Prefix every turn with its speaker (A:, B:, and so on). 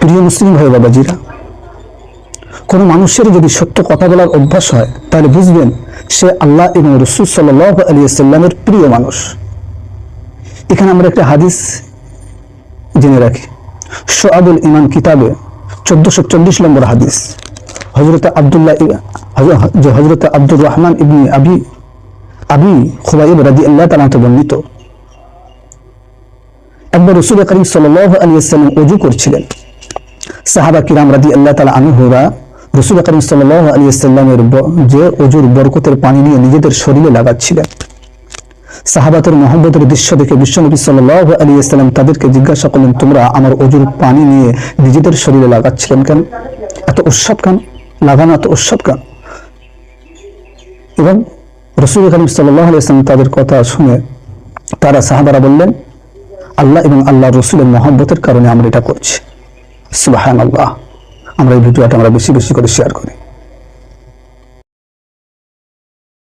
A: প্রিয় মুসলিম ভাই বাবাজিরা, কোনো মানুষের যদি সত্য কথা বলার অভ্যাস হয় তাহলে বুঝবেন সে আল্লাহ এবং রাসূল সাল্লাল্লাহু আলাইহি ওয়াসাল্লামের প্রিয় মানুষ। এখানে আমরা একটা হাদিস জেনে রাখি, শুআবুল ঈমান কিতাবে 1440 নম্বর হাদিস, হযরত আব্দুর রহমান ইবনে আবি খুবাইব রাদিয়াল্লাহু তাআলা বর্ণিত, একবার রাসূল করিম সাল্লাল্লাহু আলাইহি ওয়াসাল্লাম ওযু করছিলেন। সাহাবা কিরাম রাদিয়াল্লাহু তাআলা আনহুরা রাসূল করিম সাল্লাল্লাহু আলাইহি ওয়াসাল্লামের যে ওযুর বরকতের পানি নিয়ে নিজেদের শরীরে লাগাচ্ছিলেন। সাহাবাদের মহব্বতের দৃশ্য দেখে বিশ্বনবী সাল্লাল্লাহু আলাইহি ওয়াসাল্লাম তাদেরকে জিজ্ঞাসা করলেন, তোমরা আমার ওযুর পানি নিয়ে নিজেদের শরীরে লাগাচ্ছিলেন কেন? এত উৎসব কেন? লাগানো এত উৎসব কেন? এবং রাসূল করিম সাল্লাল্লাহু আলাইহি ওয়াসাল্লাম তাদের কথা শুনে তারা সাহাবারা বললেন, আল্লাহ এবং আল্লাহর রাসূলের মহব্বতের কারণে আমরা এটা করছি। সুবহানাল্লাহ। আমরা এই ভিডিওটা বেশি বেশি করে শেয়ার করি।